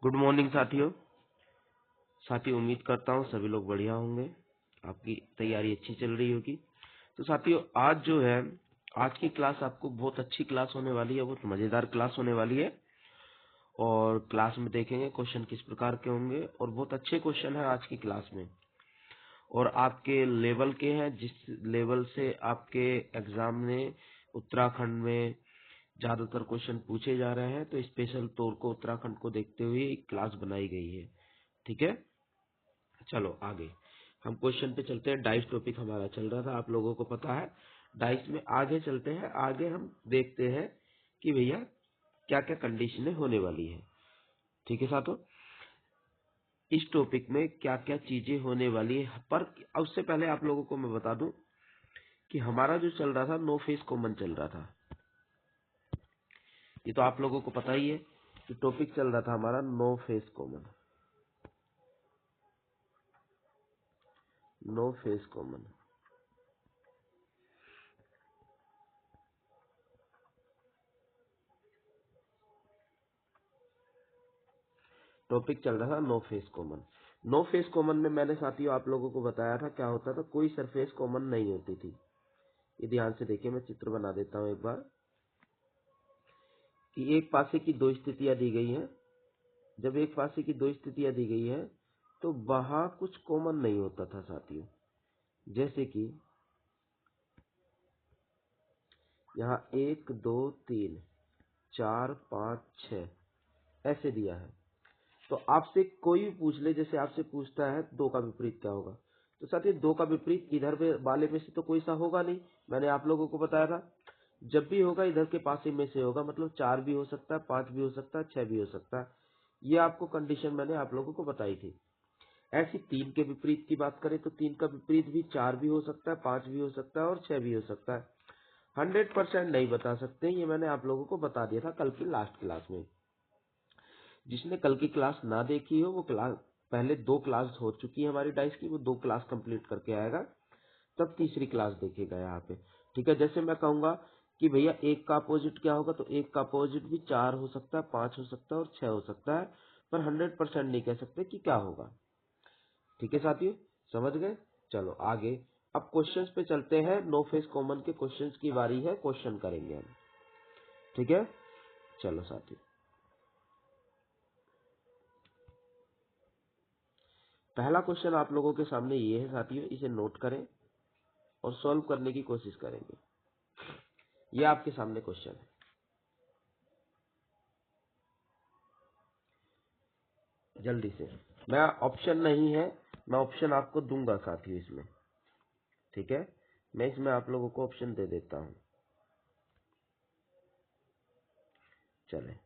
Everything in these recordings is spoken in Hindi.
गुड मॉर्निंग साथियों उम्मीद करता हूँ सभी लोग बढ़िया होंगे, आपकी तैयारी अच्छी चल रही होगी। तो साथियों आज जो है, आज की क्लास आपको बहुत अच्छी क्लास होने वाली है, बहुत मजेदार क्लास होने वाली है। और क्लास में देखेंगे क्वेश्चन किस प्रकार के होंगे, और बहुत अच्छे क्वेश्चन है आज की क्लास में, और आपके लेवल के हैं, जिस लेवल से आपके एग्जाम में उत्तराखंड में ज्यादातर क्वेश्चन पूछे जा रहे हैं। तो स्पेशल तौर को उत्तराखंड को देखते हुए एक क्लास बनाई गई है। ठीक है, चलो आगे हम क्वेश्चन पे चलते हैं। डाइस टॉपिक हमारा चल रहा था, आप लोगों को पता है। डाइस में आगे चलते हैं, आगे हम देखते हैं कि भैया क्या क्या कंडीशनें होने वाली है। ठीक है साथियों, इस टॉपिक में क्या क्या चीजें होने वाली है। पर उससे पहले आप लोगों को मैं बता दूं कि हमारा जो चल रहा था नो फेस कॉमन चल रहा था, ये तो आप लोगों को पता ही है कि टॉपिक चल रहा था हमारा no face common. No face common topic चल रहा था no face common. No face common में मैंने साथियों आप लोगों को बताया था क्या होता था, कोई सरफेस कॉमन नहीं होती थी। ये ध्यान से देखिए, मैं चित्र बना देता हूं एक बार, कि एक पासे की दो स्थितियां दी गई हैं। जब एक पासे की दो स्थितियां दी गई है तो वहां कुछ कॉमन नहीं होता था साथियों। जैसे कि यहाँ 1 2 3 4 5 6 ऐसे दिया है। तो आपसे कोई भी पूछ ले, जैसे आपसे पूछता है 2 का विपरीत क्या होगा, तो साथियों 2 का विपरीत इधर वाले में से तो कोई सा होगा नहीं। मैंने आप लोगों को बताया था जब भी होगा इधर के पासे में से होगा, मतलब 4 भी हो सकता है, 5 भी हो सकता है, 6 भी हो सकता है। ये आपको कंडीशन मैंने आप लोगों को बताई थी। ऐसी 3 के विपरीत की बात करें तो 3 का विपरीत भी 4 भी हो सकता है, 5 भी हो सकता है और 6 भी हो सकता है। 100% नहीं बता सकते, ये मैंने आप लोगों को बता दिया था कल की लास्ट क्लास में। जिसने कल की क्लास ना देखी हो वो क्लास, पहले 2 क्लास हो चुकी है हमारी डाइस की, वो 2 क्लास कंप्लीट करके आएगा, तब तीसरी क्लास देखेगा यहाँ पे। ठीक है, जैसे मैं कहूंगा कि भैया 1 का अपोजिट क्या होगा, तो 1 का अपोजिट भी 4 हो सकता है, 5 हो सकता है और 6 हो सकता है, पर 100% नहीं कह सकते कि क्या होगा। ठीक है साथियों, समझ गए। चलो आगे, अब क्वेश्चंस पे चलते हैं। नो फेस कॉमन के क्वेश्चंस की बारी है, क्वेश्चन करेंगे हम। ठीक है, चलो साथियों, पहला क्वेश्चन आप लोगों के सामने ये है साथियों, इसे नोट करें और सॉल्व करने की कोशिश करेंगे। ये आपके सामने क्वेश्चन है, जल्दी से। मैं ऑप्शन नहीं है, मैं ऑप्शन आपको दूंगा साथियों इसमें। ठीक है, मैं इसमें आप लोगों को ऑप्शन दे देता हूं। चले,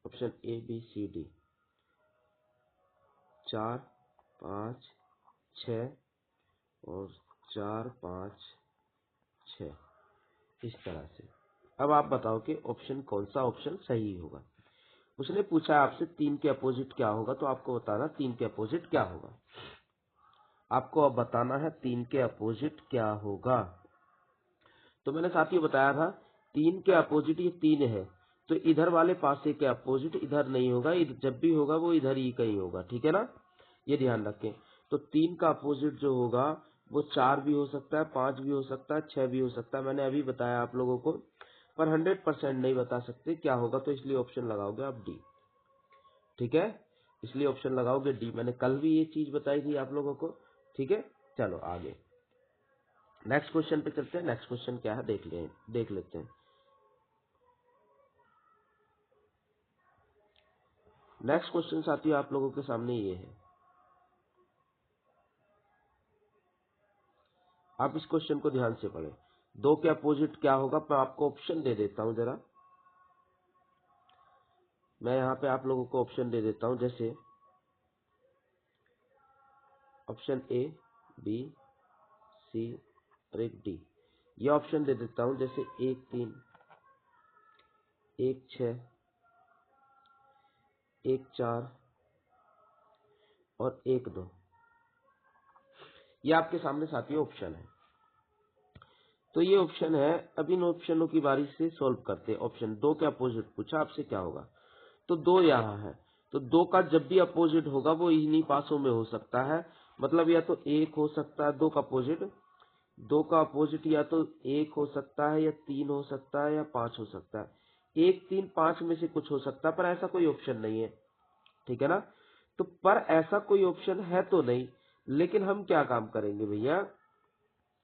option A B C D, 4 5 6 और 4 5 6, इस तरह से। अब आप बताओ कि ऑप्शन कौन सा ऑप्शन सही होगा। उसने पूछा आपसे 3 के अपोजिट क्या होगा, तो आपको बताना 3 के अपोजिट क्या होगा। आपको अब बताना है 3 के अपोजिट क्या होगा। तो मैंने साथियों बताया था 3 के अपोजिट, ये 3 है तो इधर वाले पासे के अपोजिट इधर नहीं होगा, जब भी होगा वो इधर ही कहीं होगा। ठीक है ना, ये ध्यान रखें। तो 3 का अपोजिट जो होगा वो 4 भी हो सकता है, 5 भी हो सकता है, 6 भी हो सकता है। मैंने अभी बताया आप लोगों को, पर 100% नहीं बता सकते क्या होगा, तो इसलिए ऑप्शन लगाओगे आप डी। ठीक है, इसलिए ऑप्शन लगाओगे डी। मैंने कल भी ये चीज बताई थी आप लोगों को। ठीक है, चलो आगे नेक्स्ट क्वेश्चन पे चलते हैं। नेक्स्ट क्वेश्चन क्या है देख लेते हैं। नेक्स्ट क्वेश्चन साथियों आप लोगों के सामने ये है। आप इस क्वेश्चन को ध्यान से पढ़ें। 2 के अपोजिट क्या होगा, मैं आपको ऑप्शन दे देता हूं जरा। मैं यहाँ पे आप लोगों को ऑप्शन दे देता हूं, जैसे ऑप्शन ए बी सी और एक डी। ये ऑप्शन दे देता हूं, जैसे 1 3 1 6 1 4 और 1 2। ये आपके सामने साथियों ऑप्शन है। तो ये ऑप्शन है। अब इन ऑप्शनों की बारी से सॉल्व करते हैं। ऑप्शन 2 के अपोजिट पूछा आपसे क्या होगा, तो 2 यहाँ है, तो 2 का जब भी अपोजिट होगा वो इन्हीं पासों में हो सकता है। मतलब या तो 1 हो सकता है 2 का अपोजिट, 2 का अपोजिट या तो 1 हो सकता है या 3 हो सकता है या 5 हो सकता है। 1, 3, 5 में से कुछ हो सकता है, पर ऐसा कोई ऑप्शन नहीं है, ठीक है ना। तो पर ऐसा कोई ऑप्शन है तो नहीं, लेकिन हम क्या काम करेंगे भैया,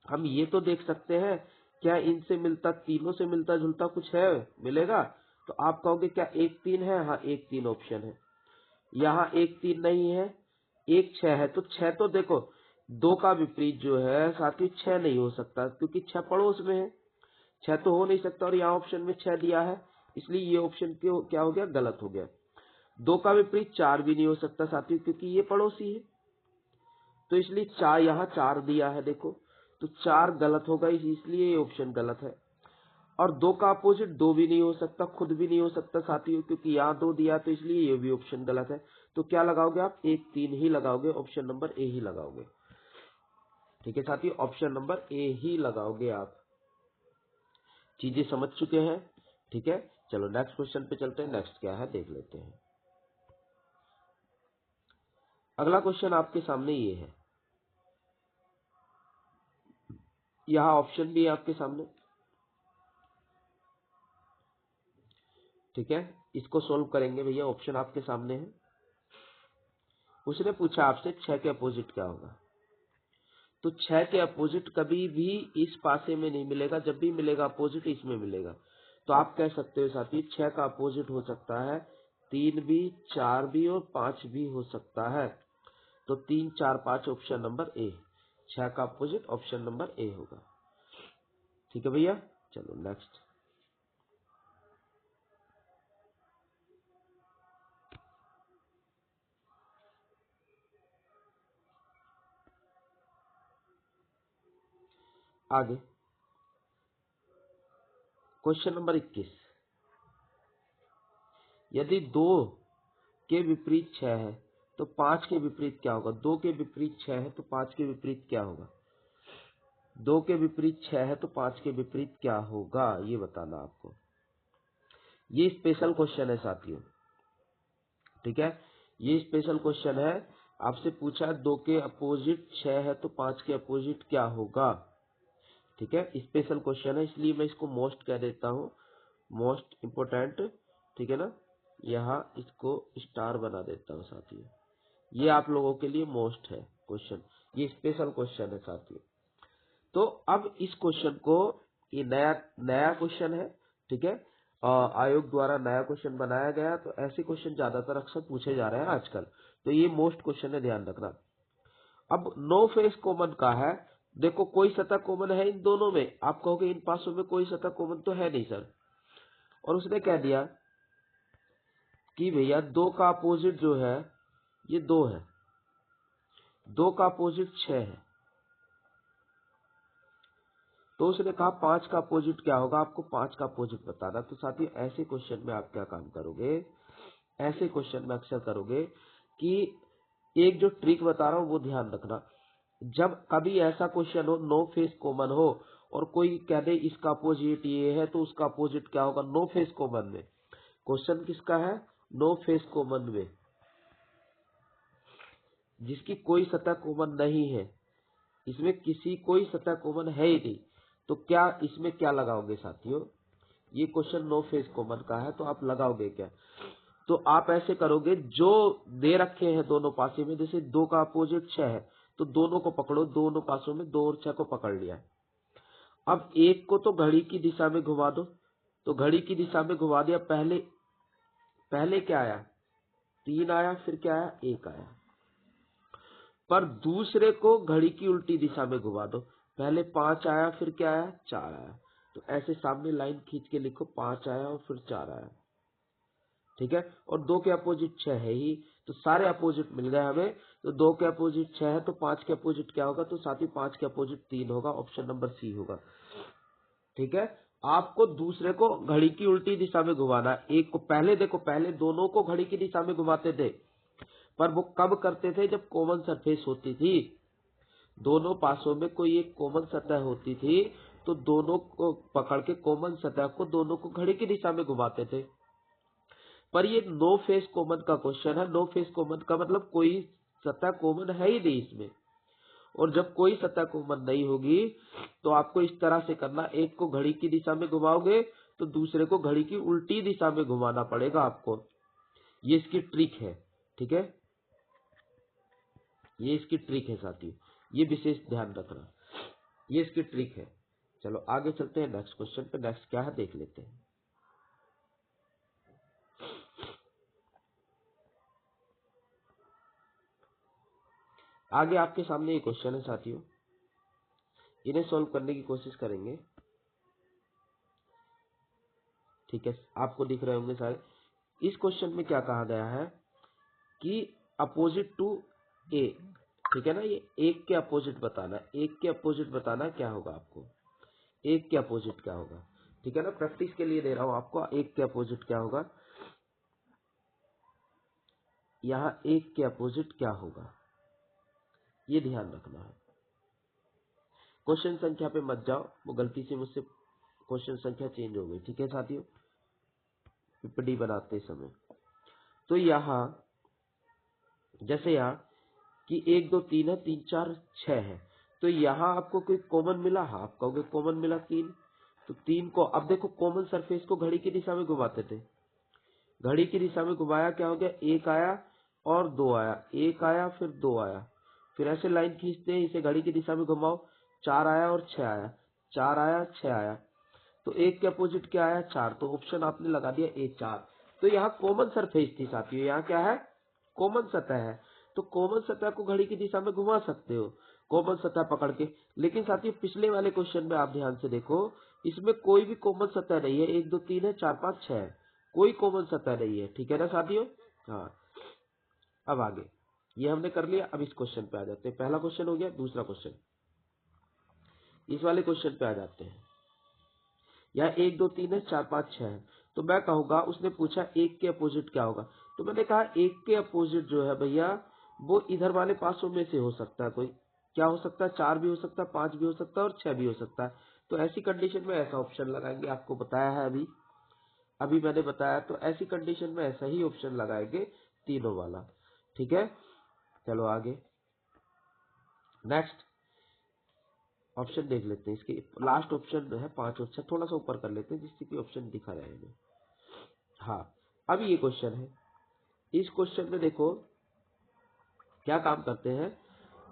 हम ये तो देख सकते हैं क्या इनसे मिलता, तीनों से मिलता जुलता कुछ है, मिलेगा। तो आप कहोगे क्या 1, 3 है, हाँ 1, 3 ऑप्शन है। यहाँ 1, 3 नहीं है, 1, 6 है, तो 6 तो देखो 2 का विपरीत जो है साथ ही 6 नहीं हो सकता, क्योंकि 6 पड़ोस में है, 6 तो हो नहीं सकता। और यहाँ ऑप्शन में 6 दिया है, इसलिए ये ऑप्शन क्या हो गया, गलत हो गया। 2 का विपरीत 4 भी नहीं हो सकता साथियों, क्योंकि ये पड़ोसी है, तो इसलिए 4, यहाँ 4 दिया है देखो, तो 4 गलत होगा, इसलिए ये ऑप्शन गलत है। और 2 का अपोजिट 2 भी नहीं हो सकता, खुद भी नहीं हो सकता साथियों, क्योंकि यहाँ 2 दिया, तो इसलिए ये भी ऑप्शन गलत है। तो क्या लगाओगे आप, 1, 3 ही लगाओगे, ऑप्शन नंबर ए ही लगाओगे, ठीक है साथियों, ऑप्शन नंबर ए ही लगाओगे आप। चीजें समझ चुके हैं, ठीक है। चलो नेक्स्ट क्वेश्चन पे चलते हैं। नेक्स्ट क्या है देख लेते हैं। अगला क्वेश्चन आपके सामने ये है, यहाँ ऑप्शन भी है आपके सामने, ठीक है। इसको सोल्व करेंगे भैया, ऑप्शन आपके सामने है। उसने पूछा आपसे 6 के अपोजिट क्या होगा, तो 6 के अपोजिट कभी भी इस पासे में नहीं मिलेगा, जब भी मिलेगा अपोजिट इसमें मिलेगा। तो आप कह सकते हो साथी 6 का अपोजिट हो सकता है 3 भी, 4 भी और 5 भी हो सकता है। तो 3, 4, 5 ऑप्शन नंबर ए, 6 का अपोजिट ऑप्शन नंबर ए होगा, ठीक है भैया। चलो नेक्स्ट, आगे क्वेश्चन नंबर 21। यदि 2 के विपरीत 6 है तो 5 के विपरीत क्या होगा। 2 के विपरीत 6 है तो 5 के विपरीत क्या होगा। 2 के विपरीत 6 है तो 5 के विपरीत क्या होगा, ये बताना आपको। ये स्पेशल क्वेश्चन है साथियों, ठीक है। ये स्पेशल क्वेश्चन है, आपसे पूछा 2 के अपोजिट 6 है तो 5 के अपोजिट क्या होगा, ठीक है। स्पेशल क्वेश्चन है, इसलिए मैं इसको मोस्ट कह देता हूँ, मोस्ट इम्पोर्टेंट, ठीक है ना। यहाँ इसको स्टार बना देता हूँ साथियों, ये आप लोगों के लिए मोस्ट है क्वेश्चन, ये स्पेशल क्वेश्चन है साथियों। तो अब इस क्वेश्चन को, ये नया क्वेश्चन है, ठीक है। आयोग द्वारा नया क्वेश्चन बनाया गया, तो ऐसे क्वेश्चन ज्यादातर अक्सर पूछे जा रहे हैं आजकल, तो ये मोस्ट क्वेश्चन है, ध्यान रखना। अब नो फेस कॉमन का है, देखो कोई सतह कॉमन है इन दोनों में, आप कहोगे इन पासों में कोई सतह कॉमन तो है नहीं सर। और उसने कह दिया कि भैया 2 का अपोजिट जो है ये 2 है, 2 का अपोजिट 6 है, तो उसने कहा 5 का अपोजिट क्या होगा, आपको 5 का अपोजिट बताना। तो साथियों ऐसे क्वेश्चन में आप क्या काम करोगे, ऐसे क्वेश्चन में अक्सर करोगे कि एक जो ट्रिक बता रहा हूं वो ध्यान रखना। जब कभी ऐसा क्वेश्चन हो नो फेस कॉमन हो और कोई कह दे इसका अपोजिट ये है तो उसका अपोजिट क्या होगा, नो फेस कॉमन में, क्वेश्चन किसका है, नो फेस कॉमन में, जिसकी कोई सतह कॉमन नहीं है, इसमें किसी कोई सतह कॉमन है ही नहीं, तो क्या इसमें क्या लगाओगे साथियों, ये क्वेश्चन नो फेस कॉमन का है तो आप लगाओगे क्या। तो आप ऐसे करोगे, जो दे रखे हैं दोनों पासे में, जैसे 2 का अपोजिट 6 है तो दोनों को पकड़ो, दोनों पासों में 2 और 6 को पकड़ लिया। अब एक को तो घड़ी की दिशा में घुमा दो, तो घड़ी की दिशा में घुमा दिया, पहले क्या आया, 3 आया, फिर क्या आया, 1 आया। पर दूसरे को घड़ी की उल्टी दिशा में घुमा दो, पहले 5 आया, फिर क्या आया, 4 आया। तो ऐसे सामने लाइन खींच के लिखो, 5 आया और फिर 4 आया, ठीक है। और 2 के अपोजिट 6 है ही, तो सारे अपोजिट मिल गए हमें। तो 2 के अपोजिट 6 है तो 5 के अपोजिट क्या होगा, तो साथ ही 5 के अपोजिट 3 होगा, ऑप्शन नंबर सी होगा, ठीक है। आपको दूसरे को घड़ी की उल्टी दिशा में घुमाना है, एक को पहले देखो, पहले दोनों को घड़ी की दिशा में घुमाते थे, पर वो कब करते थे, जब कॉमन सरफेस होती थी। दोनों पासों में कोई एक कॉमन सतह होती थी तो दोनों को पकड़ के कॉमन सतह को दोनों को घड़ी की दिशा में घुमाते थे। पर ये नो फेस कॉमन का क्वेश्चन है। नो फेस कॉमन का मतलब कोई सतह कॉमन है ही नहीं इसमें। और जब कोई सतह कॉमन नहीं होगी तो आपको इस तरह से करना, एक को घड़ी की दिशा में घुमाओगे तो दूसरे को घड़ी की उल्टी दिशा में घुमाना पड़ेगा आपको। ये इसकी ट्रिक है, ठीक है, ये इसकी ट्रिक है साथियों, ये विशेष ध्यान रखना, ये इसकी ट्रिक है। चलो आगे चलते हैं नेक्स्ट क्वेश्चन पे। नेक्स्ट क्या है देख लेते हैं। आगे आपके सामने ये क्वेश्चन है साथियों, इन्हें सॉल्व करने की कोशिश करेंगे, ठीक है। आपको दिख रहे होंगे सारे। इस क्वेश्चन में क्या कहा गया है कि अपोजिट टू ए, ठीक है ना, ये एक के अपोजिट बताना, एक के अपोजिट बताना क्या होगा आपको, एक के अपोजिट क्या होगा, ठीक है ना। प्रैक्टिस के लिए दे रहा हूं आपको, एक के अपोजिट क्या होगा, यहाँ एक के अपोजिट क्या होगा, ये ध्यान रखना है। क्वेश्चन संख्या पे मत जाओ, वो गलती से मुझसे क्वेश्चन संख्या चेंज हो गई, ठीक है साथियों, पीपीटी बनाते समय। तो यहाँ जैसे यहाँ कि 1 2 3 है, 3 4 6 है, तो यहाँ आपको कोई कॉमन मिला, हाँ आप कहोगे कॉमन मिला 3, तो 3 को अब देखो कॉमन सरफेस को घड़ी की दिशा में घुमाते थे, घड़ी की दिशा में घुमाया क्या हो गया, 1 आया और 2 आया, 1 आया फिर 2 आया, फिर ऐसे लाइन खींचते हैं, इसे घड़ी की दिशा में घुमाओ, 4 आया और 6 आया, 4 आया 6 आया, तो 1 के अपोजिट क्या आया 4, तो ऑप्शन आपने लगा दिया ए 4। तो यहाँ कॉमन सरफेस थी साथियों, यहाँ क्या है कॉमन सतह है, तो कॉमन सतह को घड़ी की दिशा में घुमा सकते हो कॉमन सतह पकड़ के। लेकिन साथियों पिछले वाले क्वेश्चन में आप ध्यान से देखो, इसमें कोई भी कॉमन सतह नहीं है, 1 2 3 है, 4 5 6 है, कोई कॉमन सतह नहीं है, ठीक है ना साथियों। हाँ अब आगे ये हमने कर लिया, अब इस क्वेश्चन पे आ जाते हैं। पहला क्वेश्चन हो गया, दूसरा क्वेश्चन, इस वाले क्वेश्चन पे आ जाते हैं। यहाँ 1 2 3 है, 4 5 6 है, तो मैं कहूंगा, उसने पूछा एक के अपोजिट क्या होगा, तो मैंने कहा एक के अपोजिट जो है भैया वो इधर वाले पासों में से हो सकता है, कोई क्या हो सकता है, 4 भी हो सकता है, 5 भी हो सकता है और 6 भी हो सकता है। तो ऐसी कंडीशन में ऐसा ऑप्शन लगाएंगे, आपको बताया है अभी अभी मैंने बताया, तो ऐसी कंडीशन में ऐसा ही ऑप्शन लगाएंगे, तीनों वाला, ठीक है। चलो आगे नेक्स्ट ऑप्शन देख लेते हैं। इसके लास्ट ऑप्शन है 5 और 6, थोड़ा सा ऊपर कर लेते हैं जिससे कि ऑप्शन दिखा रहे हैं। हाँ अब ये क्वेश्चन है, इस क्वेश्चन में देखो क्या काम करते हैं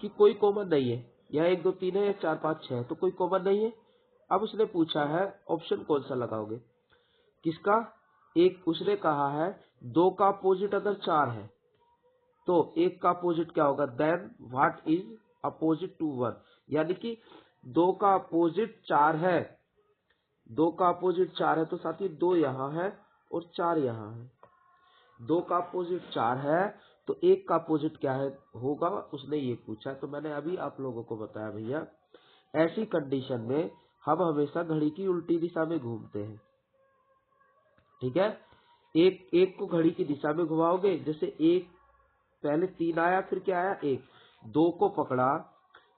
कि कोई कॉमन नहीं है, यह 1 2 3 है या 4 5 6 है, तो कोई कॉमन नहीं है। अब उसने पूछा है ऑप्शन कौन सा लगाओगे, किसका, एक उसने कहा है 2 का अपोजिट अगर 4 है तो 1 का अपोजिट क्या होगा, then what is opposite to 1, यानी कि 2 का अपोजिट 4 है, 2 का अपोजिट 4 है, तो साथ ही 2 यहाँ है और 4 यहाँ है, 2 का अपोजिट 4 है तो 1 का अपोजिट क्या है होगा, उसने ये पूछा। तो मैंने अभी आप लोगों को बताया भैया ऐसी कंडीशन में हम हमेशा घड़ी की उल्टी दिशा में घूमते हैं, ठीक है। एक को घड़ी की दिशा में घुमाओगे, जैसे एक पहले 3 आया फिर क्या आया 1, 2 को पकड़ा,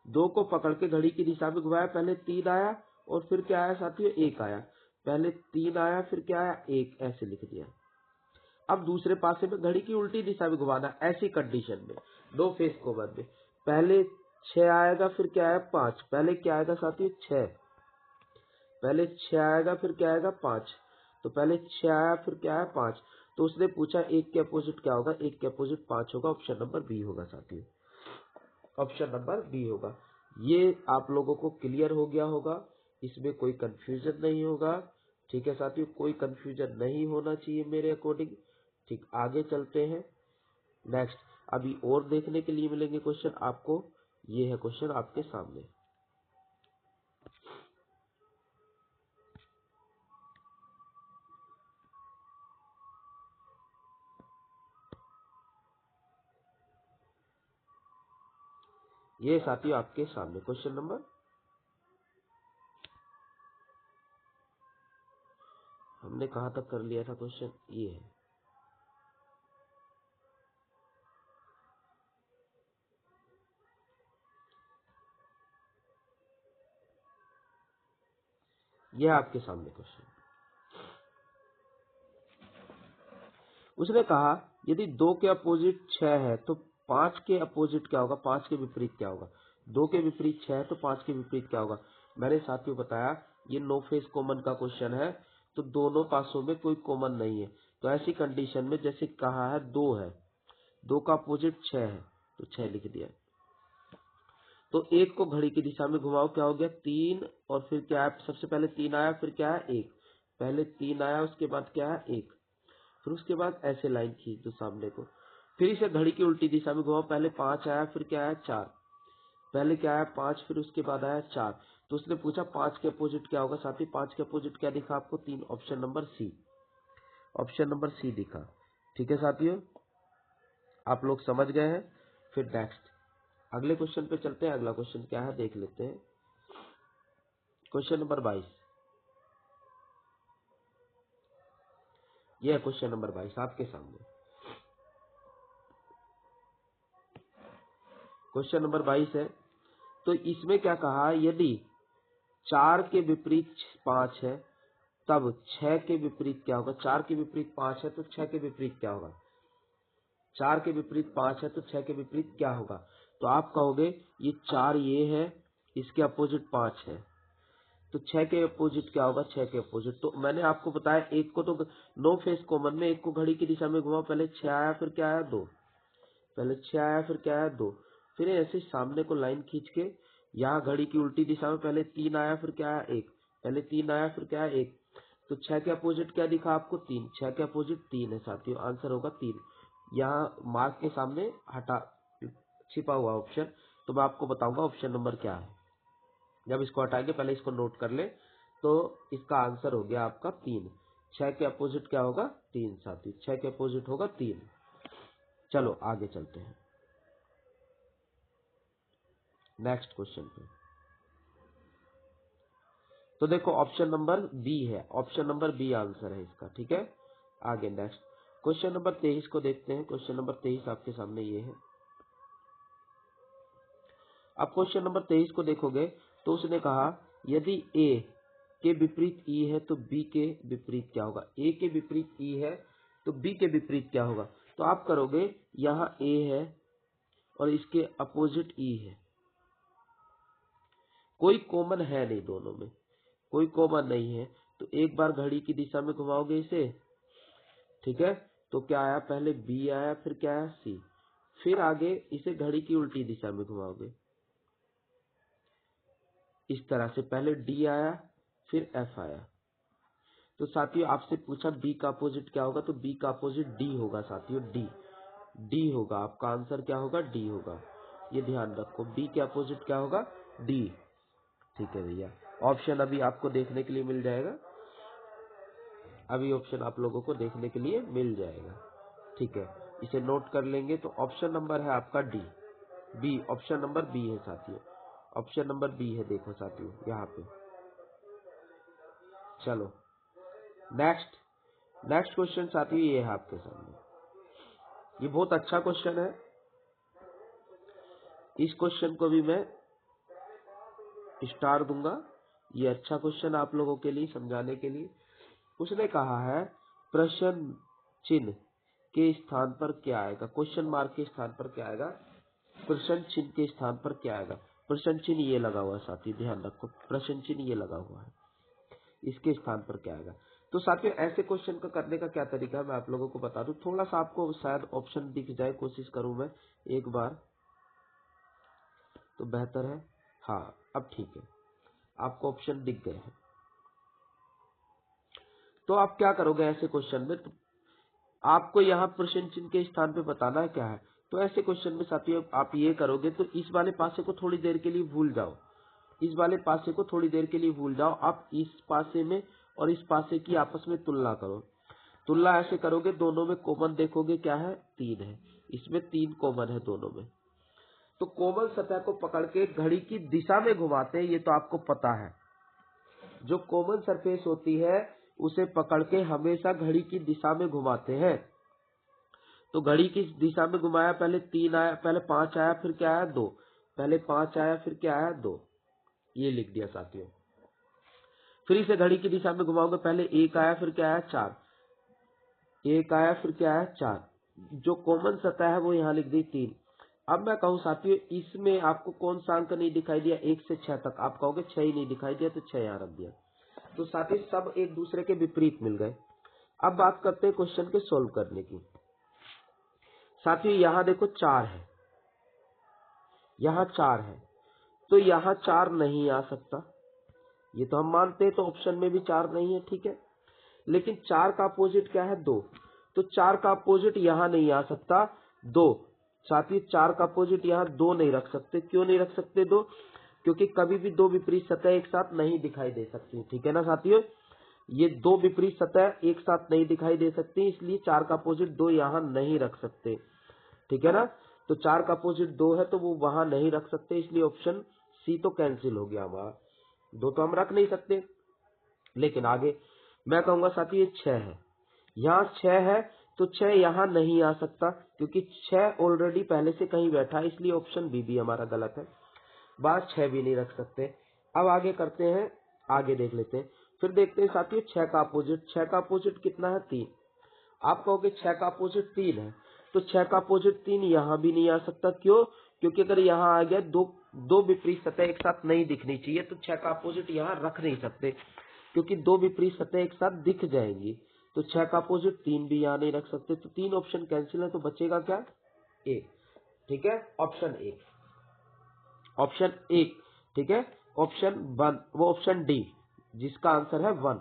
2 को पकड़ के घड़ी की दिशा में घुमाया, पहले 3 आया और फिर क्या आया साथियों 1 आया, पहले 3 आया फिर क्या आया 1, ऐसे लिख दिया। अब दूसरे पासे में घड़ी की उल्टी दिशा में घुमाना, ऐसी कंडीशन में नो फेस कॉमन में पहले 6 आएगा फिर क्या आया 5, पहले क्या आएगा साथियों 6, पहले 6 आएगा फिर क्या आएगा 5, तो पहले 6 आया फिर क्या आया 5, तो उसने पूछा एक के अपोजिट क्या होगा, एक के अपोजिट 5 होगा, ऑप्शन नंबर बी होगा साथियों, ऑप्शन नंबर बी होगा। ये आप लोगों को क्लियर हो गया होगा, इसमें कोई कंफ्यूजन नहीं होगा, ठीक है साथियों, कोई कंफ्यूजन नहीं होना चाहिए मेरे अकॉर्डिंग। ठीक आगे चलते हैं नेक्स्ट, अभी और देखने के लिए मिलेंगे क्वेश्चन आपको, ये है क्वेश्चन आपके सामने। ये साथियों आपके सामने क्वेश्चन नंबर, हमने कहाँ तक कर लिया था क्वेश्चन, ये है। यह आपके सामने क्वेश्चन। उसने कहा यदि 2 के अपोजिट 6 है तो 5 के अपोजिट क्या होगा, 5 के विपरीत क्या होगा। 2 के विपरीत 6 है तो 5 के विपरीत क्या होगा। मैंने साथियों बताया ये नो फेस कॉमन का क्वेश्चन है, तो दोनों पासों में कोई कॉमन नहीं है। तो ऐसी कंडीशन में जैसे कहा है 2 है, 2 का अपोजिट 6 है तो 6 लिख दिया। तो 1 को घड़ी की दिशा में घुमाओ, क्या हो गया 3, और फिर क्या है, सबसे पहले 3 आया, फिर क्या है 1, पहले 3 आया, उसके बाद क्या है 1, फिर उसके बाद ऐसे लाइन खींच दो सामने को। फिर इसे घड़ी की उल्टी दिशा में घुमाओ, पहले 5 आया, फिर क्या है 4, पहले क्या आया 5, फिर उसके बाद आया 4। तो उसने पूछा 5 के अपोजिट क्या होगा। साथी 5 के अपोजिट क्या दिखा आपको, 3, option number C, option number C दिखा। ठीक है साथियों, आप लोग समझ गए हैं। फिर नेक्स्ट अगले क्वेश्चन पे चलते हैं। अगला क्वेश्चन क्या है देख लेते हैं। क्वेश्चन नंबर 22, यह क्वेश्चन नंबर 22 आपके सामने। क्वेश्चन नंबर 22 है, तो इसमें क्या कहा, यदि 4 के विपरीत 5 है तब 6 के विपरीत क्या होगा। 4 के विपरीत 5 है तो 6 के विपरीत क्या होगा। 4 के विपरीत 5 है तो 6 के विपरीत क्या होगा। तो आप कहोगे ये 4 ये है, इसके अपोजिट 5 है, तो 6 के अपोजिट क्या होगा, 6 के अपोजिट। तो मैंने आपको बताया एक को तो नो फेस कॉमन में, एक को घड़ी की दिशा में घुमाओ, पहले 6 आया, फिर क्या आया 2, पहले 6 आया, फिर क्या आया 2, फिर ऐसे सामने को लाइन खींच के यहाँ घड़ी की उल्टी दिशा में पहले 3 आया, फिर क्या आया 1, पहले 3 आया, फिर क्या आया 1। तो 6 के अपोजिट क्या दिखा आपको 3, 6 के अपोजिट 3 है साथियों, आंसर होगा 3। यहाँ मार्क के सामने हटा छिपा हुआ ऑप्शन, तो मैं आपको बताऊंगा ऑप्शन नंबर क्या है। जब इसको हटाएंगे पहले इसको नोट कर ले, तो इसका आंसर हो गया आपका 3। 6 के अपोजिट क्या होगा 3 साथी, 6 के अपोजिट होगा 3। चलो आगे चलते हैं नेक्स्ट क्वेश्चन पे। तो देखो ऑप्शन नंबर बी है, ऑप्शन नंबर बी आंसर है इसका। ठीक है, आगे नेक्स्ट क्वेश्चन नंबर 23 को देखते हैं। क्वेश्चन नंबर 23 आपके सामने ये है। अब क्वेश्चन नंबर 23 को देखोगे तो उसने कहा यदि ए के विपरीत ई है तो बी के विपरीत क्या होगा। ए के विपरीत ई है तो बी के विपरीत क्या होगा। तो आप करोगे यहाँ ए है और इसके अपोजिट ई है, कोई कॉमन है नहीं, दोनों में कोई कॉमन नहीं है। तो एक बार घड़ी की दिशा में घुमाओगे इसे, ठीक है, तो क्या आया, पहले बी आया, फिर क्या आया सी, फिर आगे इसे घड़ी की उल्टी दिशा में घुमाओगे इस तरह से, पहले डी आया, फिर एफ आया। तो साथियों आपसे पूछा बी का अपोजिट क्या होगा, तो बी का अपोजिट डी होगा साथियों, डी, डी होगा आपका आंसर, क्या होगा डी होगा। ये ध्यान रखो, बी के अपोजिट क्या होगा डी। ठीक है भैया, ऑप्शन अभी आपको देखने के लिए मिल जाएगा, अभी ऑप्शन आप लोगों को देखने के लिए मिल जाएगा। ठीक है, इसे नोट कर लेंगे। तो ऑप्शन नंबर है आपका D, B, option number B है साथियों, ऑप्शन नंबर बी है, देखो साथियों यहाँ पे। चलो नेक्स्ट क्वेश्चन साथियों ये है आपके सामने, ये बहुत अच्छा क्वेश्चन है। इस क्वेश्चन को भी मैं स्टार दूंगा, ये अच्छा क्वेश्चन आप लोगों के लिए समझाने के लिए। उसने कहा है प्रश्न चिन्ह के स्थान पर क्या आएगा, क्वेश्चन मार्क के स्थान पर क्या आएगा, प्रश्न चिन्ह के स्थान पर क्या आएगा। प्रश्न चिन्ह ये लगा हुआ है साथी, ध्यान रखो, प्रश्न चिन्ह ये लगा हुआ है, इसके स्थान पर क्या आएगा। तो साथियों ऐसे क्वेश्चन का करने का क्या तरीका है मैं आप लोगों को बता दूं, थोड़ा सा आपको शायद ऑप्शन दिख जाए, कोशिश करूं मैं एक बार तो बेहतर है। हाँ अब ठीक है, आपको ऑप्शन दिख गए हैं। तो आप क्या करोगे ऐसे क्वेश्चन में, तो आपको यहाँ प्रश्न चिन्ह के स्थान पे बताना है क्या है। तो ऐसे क्वेश्चन में साथियों आप ये करोगे, तो इस वाले पासे को थोड़ी देर के लिए भूल जाओ, इस वाले पासे को थोड़ी देर के लिए भूल जाओ, आप इस पासे में और इस पासे की आपस में तुलना करो। तुलना ऐसे करोगे, दोनों में कॉमन देखोगे क्या है 3 है, इसमें 3 कॉमन है दोनों में। तो कॉमन सतह को पकड़ के घड़ी की दिशा में घुमाते हैं, ये तो आपको पता है। जो कॉमन सरफेस होती है उसे पकड़ के हमेशा घड़ी की दिशा में घुमाते हैं। तो घड़ी की दिशा में घुमाया, पहले 3 आया, पहले 5 आया, फिर क्या आया 2, पहले 5 आया, फिर क्या आया 2, ये लिख दिया साथियों। फिर इसे घड़ी की दिशा में घुमाओगे, पहले 1 आया, फिर क्या आया 4, 1 आया, फिर क्या आया 4। जो कॉमन सतह है वो यहाँ लिख दी 3। अब मैं कहूँ साथियों इसमें आपको कौन सा अंक नहीं दिखाई दिया, 1 से 6 तक, आप कहोगे 6 ही नहीं दिखाई दिया, तो 6 यहाँ रख दिया। तो साथियों सब एक दूसरे के विपरीत मिल गए। अब बात करते हैं क्वेश्चन के सोल्व करने की। साथियों यहाँ देखो 4 है, यहाँ 4 है, तो यहाँ 4 नहीं आ सकता, ये तो हम मानते हैं, तो ऑप्शन में भी 4 नहीं है, ठीक है। लेकिन 4 का अपोजिट क्या है 2, तो 4 का अपोजिट यहाँ नहीं आ सकता 2। साथियों 4 का अपोजिट यहाँ 2 नहीं रख सकते, क्यों नहीं रख सकते 2, क्योंकि कभी भी दो विपरीत सतह एक साथ नहीं दिखाई दे सकती, ठीक है ना साथियों। ये दो विपरीत सतह एक साथ नहीं दिखाई दे सकती, इसलिए 4 का अपोजिट 2 यहाँ नहीं रख सकते, ठीक है ना। तो 4 का अपोजिट 2 है तो वो वहां नहीं रख सकते, इसलिए ऑप्शन सी तो कैंसिल हो गया हमारा, 2 तो हम रख नहीं सकते। लेकिन आगे मैं कहूंगा साथी ये 6 है, यहाँ 6 है तो 6 यहाँ नहीं आ सकता, क्योंकि 6 ऑलरेडी पहले से कहीं बैठा है, इसलिए ऑप्शन बी भी हमारा गलत है, बात 6 भी नहीं रख सकते। अब आगे करते हैं, आगे देख लेते हैं। फिर देखते हैं साथियों 6 का अपोजिट, 6 का अपोजिट कितना है 3। आप कहोगे 6 का अपोजिट 3 है, तो 6 का अपोजिट 3 यहाँ भी नहीं आ सकता, क्यों, क्योंकि अगर यहाँ आ गया दो विपरीत सतह एक साथ नहीं दिखनी चाहिए, तो 6 का अपोजिट यहाँ रख नहीं सकते, क्योंकि दो विपरीत सतह एक साथ दिख जाएंगी, तो 6 का अपोजिट 3 भी यहाँ नहीं रख सकते, तो 3 ऑप्शन कैंसिल है, तो बचेगा क्या 1, ठीक है, ऑप्शन 1, ऑप्शन 1, ठीक है, ऑप्शन 1 वो ऑप्शन डी जिसका आंसर है 1,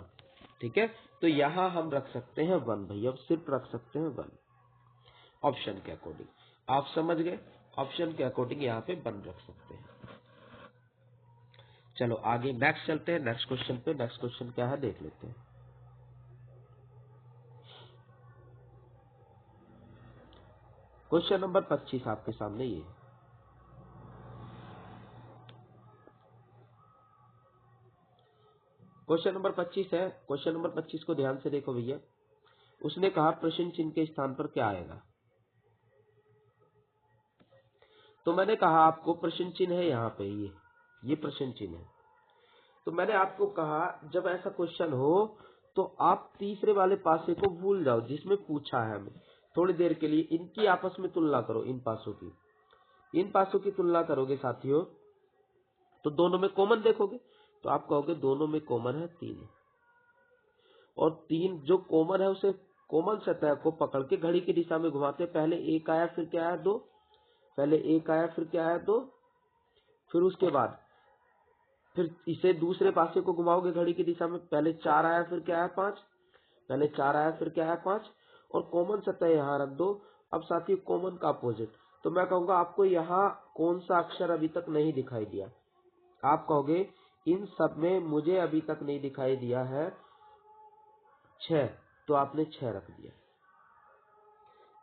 ठीक है। तो यहाँ हम रख सकते हैं 1 भैया, सिर्फ रख सकते हैं 1 ऑप्शन के अकॉर्डिंग, आप समझ गए, ऑप्शन के अकॉर्डिंग यहाँ पे 1 रख सकते हैं। चलो आगे नेक्स्ट चलते हैं, नेक्स्ट क्वेश्चन पे। नेक्स्ट क्वेश्चन क्या है देख लेते हैं। क्वेश्चन नंबर 25 आपके सामने ये है। क्वेश्चन नंबर 25 है। क्वेश्चन नंबर 25 को ध्यान से देखो भैया। उसने कहा प्रश्न चिन्ह के स्थान पर क्या आएगा, तो मैंने कहा आपको प्रश्न चिन्ह है यहाँ पे, ये प्रश्न चिन्ह है। तो मैंने आपको कहा जब ऐसा क्वेश्चन हो तो आप तीसरे वाले पासे को भूल जाओ जिसमें पूछा है हमें, थोड़ी देर के लिए इनकी आपस में तुलना करो, इन पासों की तुलना करोगे साथियों, तो दोनों में कॉमन देखोगे, तो आप कहोगे दोनों में कॉमन है 3, और 3 जो कॉमन है उसे कॉमन सतह को पकड़ के घड़ी की दिशा में घुमाते, पहले 1 आया, फिर क्या आया 2, पहले 1 आया, फिर क्या आया 2, फिर उसके बाद फिर इसे दूसरे पासे को घुमाओगे घड़ी की दिशा में, पहले 4 आया, फिर क्या आया 5, पहले 4 आया, फिर क्या आया 5, और कॉमन सतह यहाँ रख दो। अब साथियों कॉमन का अपोजिट, तो मैं कहूंगा आपको यहाँ कौन सा अक्षर अभी तक नहीं दिखाई दिया, आप कहोगे इन सब में मुझे अभी तक नहीं दिखाई दिया है 6, तो आपने 6 रख दिया,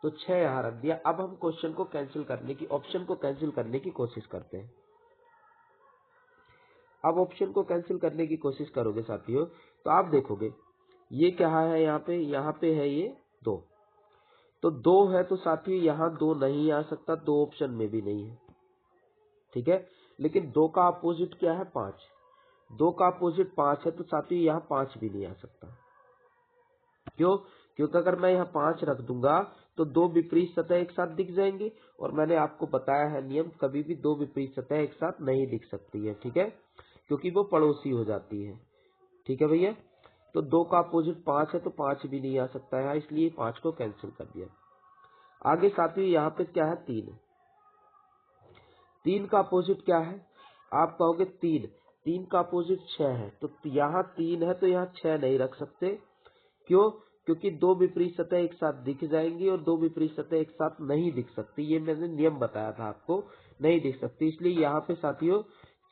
तो 6 यहाँ रख दिया। अब हम क्वेश्चन को कैंसिल करने की, ऑप्शन को कैंसिल करने की कोशिश करते हैं। अब ऑप्शन को कैंसिल करने की कोशिश करोगे साथियों, तो आप देखोगे ये क्या है, यहाँ पे है ये 2, तो 2 है, तो साथियों यहाँ 2 नहीं आ सकता, 2 ऑप्शन में भी नहीं है, ठीक है। लेकिन 2 का अपोजिट क्या है 5, 2 का अपोजिट 5 है, तो साथियों यहाँ 5 भी नहीं आ सकता, क्यों, क्योंकि अगर मैं यहाँ 5 रख दूंगा तो दो विपरीत सतह एक साथ दिख जाएंगे, और मैंने आपको बताया है नियम, कभी भी दो विपरीत सतह एक साथ नहीं दिख सकती है, ठीक है, क्योंकि वो पड़ोसी हो जाती है, ठीक है भैया। तो 2 का अपोजिट 5 है, तो 5 भी नहीं आ सकता है, इसलिए 5 को कैंसिल कर दिया। आगे साथियों यहाँ पे क्या है 3, 3 का अपोजिट क्या है, आप कहोगे 3 का अपोजिट 6 है, तो यहाँ 3 है, तो यहाँ 6 नहीं रख सकते, क्यों, क्योंकि दो विपरीत सतह एक साथ दिख जाएंगी, और दो विपरीत सतह एक साथ नहीं दिख सकती, ये मैंने नियम बताया था आपको, नहीं दिख सकती, इसलिए यहाँ पे साथियों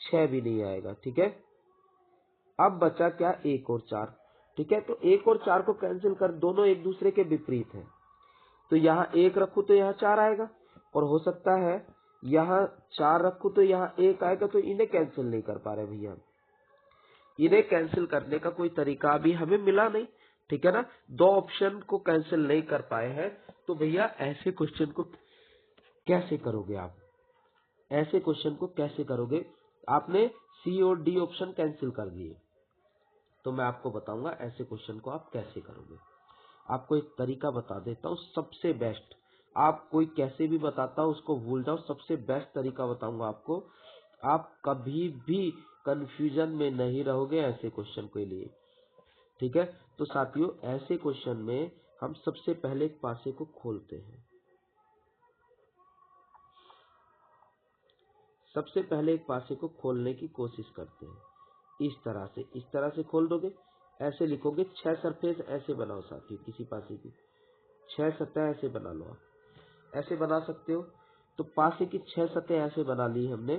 6 भी नहीं आएगा, ठीक है। अब बचा क्या 1 और 4, ठीक है, तो 1 और 4 को कैंसिल कर, दोनों एक दूसरे के विपरीत हैं, तो यहाँ 1 रखूं तो यहाँ 4 आएगा, और हो सकता है यहाँ 4 रखूं तो यहाँ 1 आएगा, तो इन्हें कैंसिल नहीं कर पा रहे भैया, इन्हें कैंसिल करने का कोई तरीका अभी हमें मिला नहीं, ठीक है ना, दो ऑप्शन को कैंसिल नहीं कर पाए हैं, तो भैया ऐसे क्वेश्चन को कैसे करोगे आप, ऐसे क्वेश्चन को कैसे करोगे, आपने सी और डी ऑप्शन कैंसिल कर दिए, तो मैं आपको बताऊंगा ऐसे क्वेश्चन को आप कैसे करोगे। आपको एक तरीका बता देता हूँ सबसे बेस्ट, आप कोई कैसे भी बताता हो उसको भूल जाओ, सबसे बेस्ट तरीका बताऊंगा आपको, आप कभी भी कंफ्यूजन में नहीं रहोगे ऐसे क्वेश्चन के लिए। ठीक है, तो साथियों ऐसे क्वेश्चन में हम सबसे पहले एक पासे को खोलते हैं। सबसे पहले एक पासे को खोलने की कोशिश करते हैं। इस तरह से खोल दोगे, ऐसे लिखोगे 6 सरफेस ऐसे बनाओ साथियों, किसी पासे की 6 सतह ऐसे बना लो। आप ऐसे बना सकते हो। तो पासे की 6 सतह ऐसे बना ली हमने।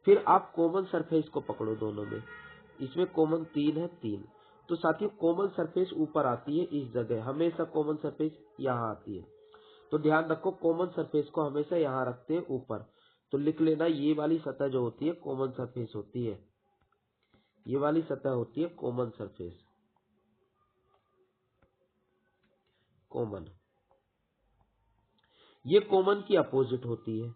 फिर आप कॉमन सरफेस को पकड़ो दोनों में, इसमें कॉमन 3 है, 3। तो साथियों कॉमन सरफेस ऊपर आती है इस जगह, हमेशा कॉमन सरफेस यहाँ आती है। तो ध्यान रखो कॉमन सरफेस को हमेशा यहाँ रखते हैं ऊपर। तो लिख लेना ये वाली सतह जो होती है कॉमन सरफेस होती है, ये वाली सतह होती है कॉमन सरफेस, कॉमन। ये कॉमन की अपोजिट होती है,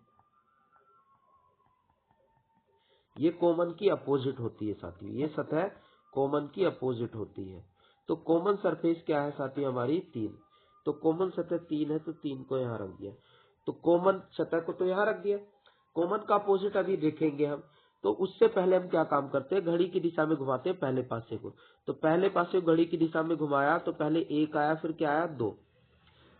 ये कॉमन की अपोजिट होती है साथियों, ये सतह कॉमन की अपोजिट होती है। तो कॉमन सरफेस क्या है साथियों हमारी 3। तो कॉमन सतह 3 है तो 3 को यहाँ रख दिया। तो कॉमन सतह को तो यहाँ रख दिया, कॉमन का अपोजिट अभी देखेंगे हम। तो उससे पहले हम क्या काम करते हैं, घड़ी की दिशा में घुमाते हैं पहले पासे को। तो पहले पासे को घड़ी की दिशा में घुमाया तो पहले 1 आया, फिर क्या आया 2।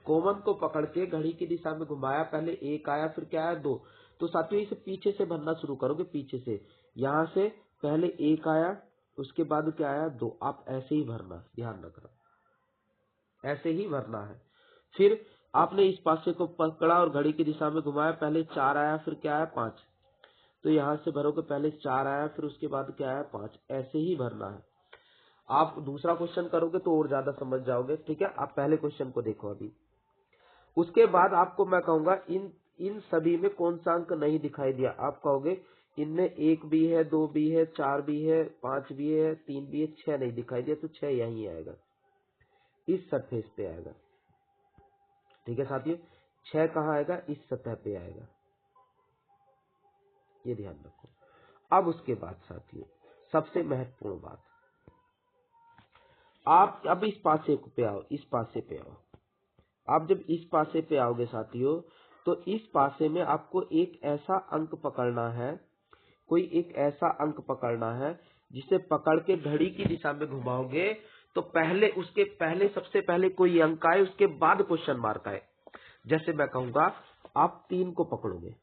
कॉमन को पकड़ के घड़ी की दिशा में घुमाया, पहले 1 आया, फिर क्या आया 2। तो साथियों इसे पीछे से भरना शुरू करोगे, पीछे से। यहाँ से पहले 1 आया, उसके बाद क्या आया 2। आप ऐसे ही भरना, ध्यान रखना ऐसे ही भरना है। फिर आपने इस पासे को पकड़ा और घड़ी की दिशा में घुमाया, पहले 4 आया, फिर क्या आया 5। तो यहाँ से भरोगे, पहले 4 आया, फिर उसके बाद क्या आया 5। ऐसे ही भरना है। आप दूसरा क्वेश्चन करोगे तो और ज्यादा समझ जाओगे। ठीक है, आप पहले क्वेश्चन को देखो अभी। उसके बाद आपको मैं कहूंगा इन सभी में कौन सा अंक नहीं दिखाई दिया। आप कहोगे इनमें 1 भी है, 2 भी है, 4 भी है, 5 भी है, 3 भी है, 6 नहीं दिखाई दिया। तो 6 यहीं आएगा, इस सरफेस पे आएगा। ठीक है साथियों, 6 कहाँ आएगा, इस सतह पे आएगा, ये ध्यान रखो। अब उसके बाद साथियों सबसे महत्वपूर्ण बात, आप अब इस पासे पे आओ, इस पासे पे आओ। आप जब इस पासे पे आओगे साथियों, तो इस पासे में आपको एक ऐसा अंक पकड़ना है, कोई एक ऐसा अंक पकड़ना है जिसे पकड़ के घड़ी की दिशा में घुमाओगे तो पहले उसके पहले सबसे पहले कोई अंक आए, उसके बाद क्वेश्चन मार्क आए। जैसे मैं कहूंगा आप 3 को पकड़ोगे,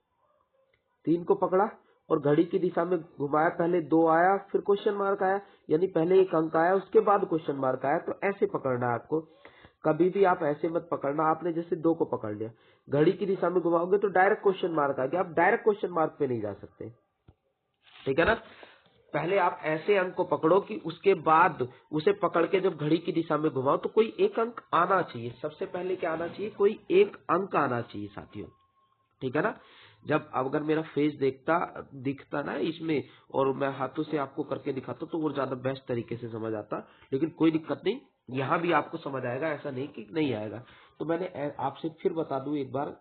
3 को पकड़ा और घड़ी की दिशा में घुमाया, पहले 2 आया, फिर क्वेश्चन मार्क आया, यानी पहले एक अंक आया, उसके बाद क्वेश्चन मार्क आया। तो ऐसे पकड़ना है आपको, कभी भी आप ऐसे मत पकड़ना। आपने जैसे 2 को पकड़ लिया, घड़ी की दिशा में घुमाओगे तो डायरेक्ट क्वेश्चन मार्क आ गया, आप डायरेक्ट क्वेश्चन मार्क पे नहीं जा सकते। ठीक है ना, पहले आप ऐसे अंक को पकड़ो कि उसके बाद उसे पकड़ के जब घड़ी की दिशा में घुमाओ तो कोई एक अंक आना चाहिए। सबसे पहले क्या आना चाहिए, कोई एक अंक आना चाहिए साथियों। ठीक है ना, जब अगर मेरा फेस दिखता ना इसमें और मैं हाथों से आपको करके दिखाता तो वो ज्यादा बेस्ट तरीके से समझ आता। लेकिन कोई दिक्कत नहीं, यहाँ भी आपको समझ आएगा, ऐसा नहीं कि नहीं आएगा। तो मैंने आपसे फिर बता दूं एक बार,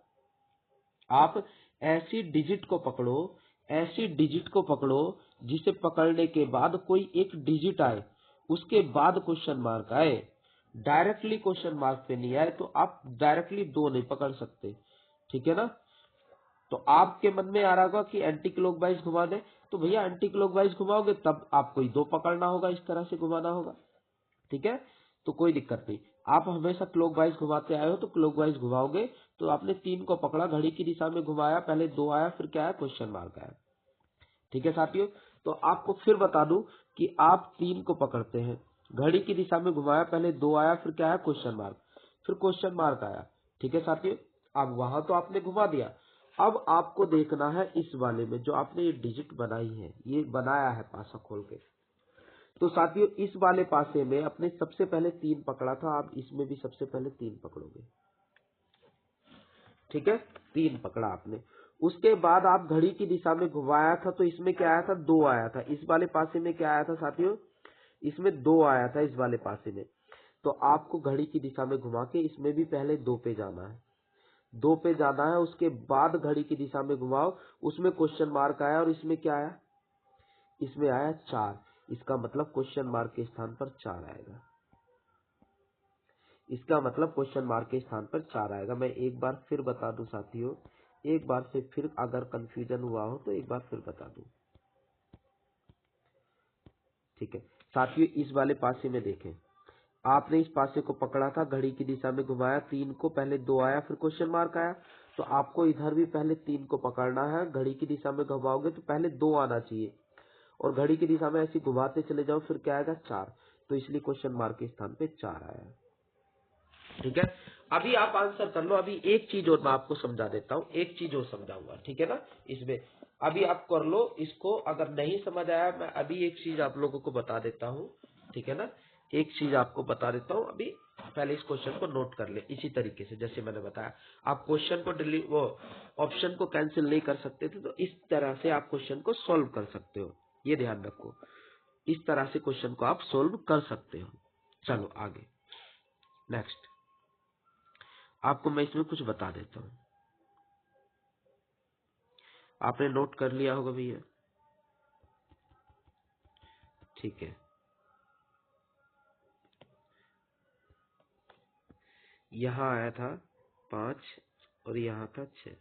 आप ऐसी डिजिट को पकड़ो, ऐसी डिजिट को पकड़ो जिसे पकड़ने के बाद कोई एक डिजिट आए, उसके बाद क्वेश्चन मार्क आए। डायरेक्टली क्वेश्चन मार्क पे नहीं आए तो आप डायरेक्टली 2 नहीं पकड़ सकते। ठीक है ना, तो आपके मन में आ रहा होगा कि एंटी क्लॉकवाइज घुमा दे, तो भैया एंटी क्लॉकवाइज घुमाओगे तब आपको 2 पकड़ना होगा, इस तरह से घुमाना होगा। ठीक है, तो कोई दिक्कत नहीं। आप हमेशा क्लॉकवाइज घुमाते आए हो तो क्लॉकवाइज घुमाओगे। तो आपने 3 को पकड़ा, घड़ी की दिशा में घुमाया, पहले 2 आया, फिर क्या आया, क्वेश्चन मार्क आया। ठीक है साथियों, तो आपको फिर बता दूं कि आप 3 को पकड़ते हैं, घड़ी की दिशा में घुमाया, पहले 2 आया, फिर क्या आया, क्वेश्चन मार्क, फिर क्वेश्चन मार्क आया। ठीक है साथियों, अब वहां तो आपने घुमा दिया। अब आपको देखना है इस वाले में जो आपने ये डिजिट बनाई है, ये बनाया है पासा खोल के। तो साथियों इस वाले पासे में अपने सबसे पहले 3 पकड़ा था, आप इसमें भी सबसे पहले 3 पकड़ोगे। ठीक है, 3 पकड़ा आपने। उसके बाद आप घड़ी की दिशा में घुमाया था तो इसमें क्या आया था, 2 आया था। इस वाले पासे में क्या आया था साथियों, इसमें 2 आया था इस वाले पासे में। तो आपको घड़ी की दिशा में घुमा के इसमें भी पहले 2 पे जाना है, 2 पे जाना है। उसके बाद घड़ी की दिशा में घुमाओ, उसमें क्वेश्चन मार्क आया और इसमें क्या आया, इसमें आया 4। इसका मतलब क्वेश्चन मार्क के स्थान पर 4 आएगा। इसका मतलब क्वेश्चन मार्क के स्थान पर 4 आएगा। मैं एक बार फिर बता दूं साथियों, एक बार से फिर अगर कंफ्यूजन हुआ हो तो एक बार फिर बता दूं। ठीक है साथियों, इस वाले पासे में देखें, आपने इस पासे को पकड़ा था, घड़ी की दिशा में घुमाया, 3 को, पहले 2 आया फिर क्वेश्चन मार्क आया, तो आपको इधर भी पहले 3 को पकड़ना है। घड़ी की दिशा में घुमाओगे तो पहले 2 आना चाहिए, और घड़ी की दिशा में ऐसे घुमाते चले जाओ, फिर क्या आएगा 4, तो इसलिए क्वेश्चन मार्क के स्थान पे 4 आया। ठीक है, अभी आप आंसर कर लो। अभी एक चीज और मैं आपको समझा देता हूँ, एक चीज और समझाऊंगा, ठीक है ना इसमें। अभी आप कर लो इसको, अगर नहीं समझ आया मैं अभी एक चीज आप लोगों को बता देता हूँ, ठीक है ना। एक चीज आपको बता देता हूँ अभी, पहले इस क्वेश्चन को नोट कर ले। इसी तरीके से जैसे मैंने बताया, आप क्वेश्चन को वो ऑप्शन को कैंसिल नहीं कर सकते थे, तो इस तरह से आप क्वेश्चन को सोल्व कर सकते हो, ये ध्यान रखो। इस तरह से क्वेश्चन को आप सोल्व कर सकते हो। चलो आगे, नेक्स्ट आपको मैं इसमें कुछ बता देता हूँ। आपने नोट कर लिया होगा भैया, ठीक है। यहाँ आया था 5 और यहाँ था 6,